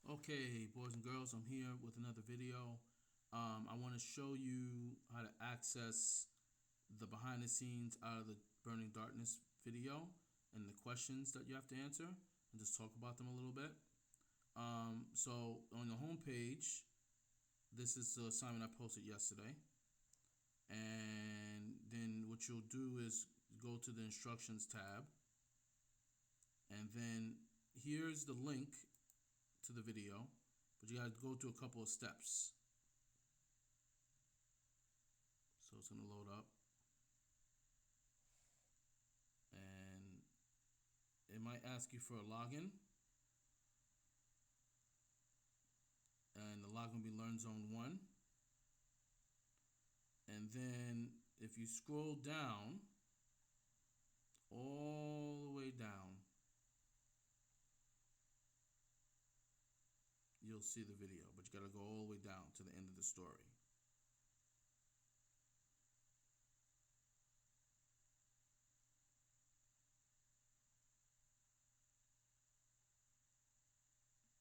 Okay, boys and girls, I'm here with another video. I want to show you how to access the behind the scenes out of the Burning Darkness video and the questions that you have to answer and just talk about them a little bit. So on the home page, this is the assignment I posted yesterday. And then what you'll do is go to the instructions tab. And then here's the link to the video, but you gotta go through a couple of steps. So it's gonna load up, and it might ask you for a login, and the login will be Learn Zone 1. And then if you scroll down, all the way down, you'll see the video, but you gotta go all the way down to the end of the story.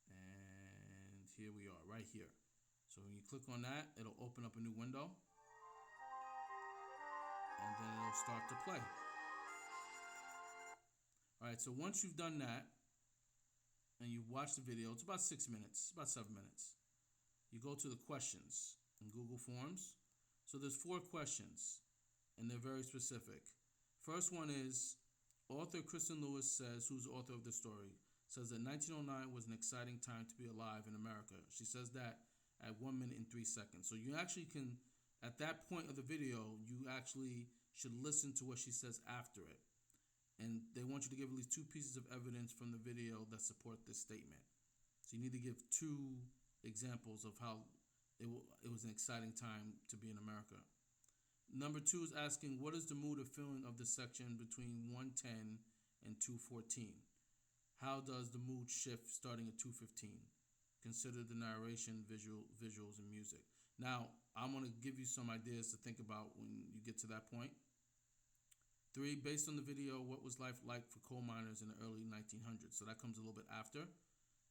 And here we are, right here. So when you click on that, it'll open up a new window, and then it'll start to play. Alright, so once you've done that, and you watch the video, it's about 6 minutes, about 7 minutes. You go to the questions in Google Forms. So there's 4 questions, and they're very specific. First one is, author Kristen Lewis says, who's the author of the story, says that 1909 was an exciting time to be alive in America. She says that at 1 minute and 3 seconds. So you actually can, at that point of the video, you actually should listen to what she says after it. And they want you to give at least 2 pieces of evidence from the video that support this statement. So you need to give 2 examples of how it was an exciting time to be in America. Number 2 is asking, what is the mood or feeling of the section between 110 and 214? How does the mood shift starting at 215? Consider the narration, visuals, and music. Now, I'm going to give you some ideas to think about when you get to that point. 3, based on the video, what was life like for coal miners in the early 1900s? So that comes a little bit after,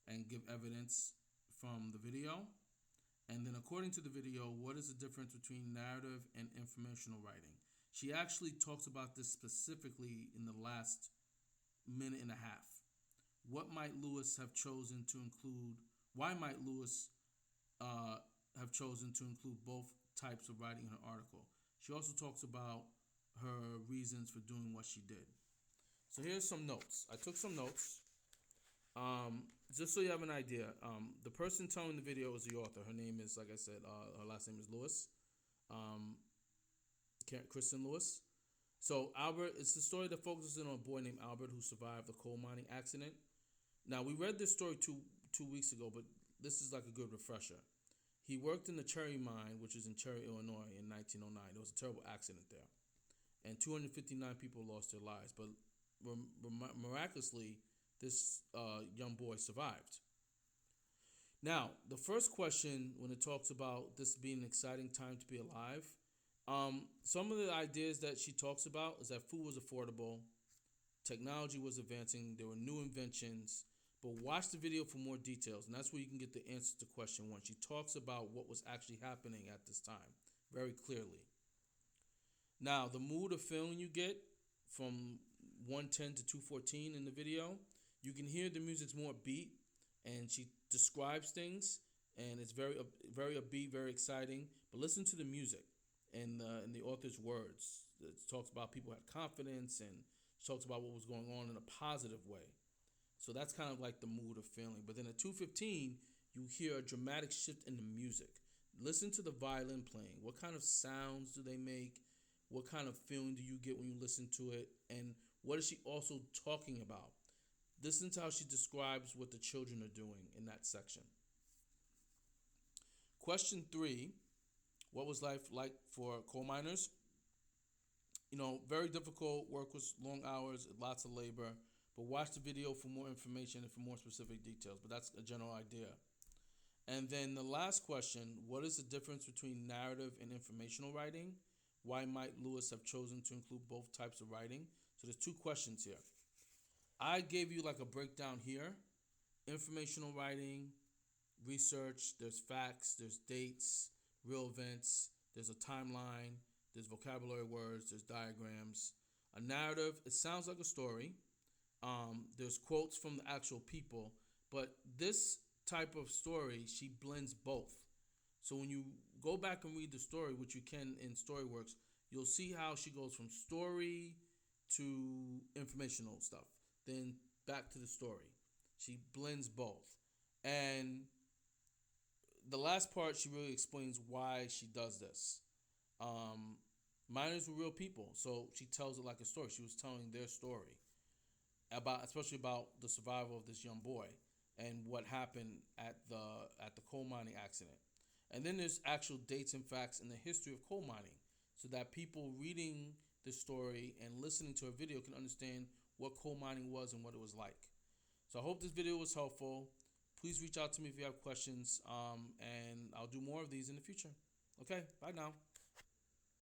and give evidence from the video. And then according to the video, what is the difference between narrative and informational writing? She actually talks about this specifically in the last minute and a half. What might Lewis have chosen to include? Why might Lewis have chosen to include both types of writing in her article? She also talks about her reasons for doing what she did. So here's some notes. I took some notes. Just so you have an idea, the person telling the video is the author. Her name is, like I said, her last name is Lewis, Kristen Lewis. So Albert, it's the story that focuses on a boy named Albert who survived the coal mining accident. Now, we read this story two weeks ago, but this is like a good refresher. He worked in the Cherry Mine, which is in Cherry, Illinois, in 1909. There was a terrible accident there, and 259 people lost their lives. But miraculously, this young boy survived. Now, the first question, when it talks about this being an exciting time to be alive, some of the ideas that she talks about is that food was affordable, technology was advancing, there were new inventions. But watch the video for more details, and that's where you can get the answer to question 1. She talks about what was actually happening at this time very clearly. Now, the mood of feeling you get from 110 to 214 in the video, you can hear the music's more upbeat, and she describes things, and it's very upbeat, very exciting. But listen to the music and the author's words. It talks about people had confidence, and she talks about what was going on in a positive way. So that's kind of like the mood of feeling. But then at 2:15, you hear a dramatic shift in the music. Listen to the violin playing. What kind of sounds do they make? What kind of feeling do you get when you listen to it? And what is she also talking about? Listen to how she describes what the children are doing in that section. Question 3, what was life like for coal miners? Very difficult. Work was long hours, lots of labor. But watch the video for more information and for more specific details. But that's a general idea. And then the last question, what is the difference between narrative and informational writing? Why might Lewis have chosen to include both types of writing? So there's 2 questions here. I gave you like a breakdown here. Informational writing, research, there's facts, there's dates, real events, there's a timeline, there's vocabulary words, there's diagrams. A narrative, it sounds like a story. There's quotes from the actual people, but this type of story, she blends both. So when you go back and read the story, which you can in Storyworks, you'll see how she goes from story to informational stuff, then back to the story. She blends both. And the last part, she really explains why she does this. Miners were real people, so she tells it like a story. She was telling their story about, especially about the survival of this young boy and what happened at the coal mining accident. And then there's actual dates and facts in the history of coal mining, so that people reading the story and listening to a video can understand what coal mining was and what it was like. So I hope this video was helpful. Please reach out to me if you have questions, and I'll do more of these in the future. Okay, bye now.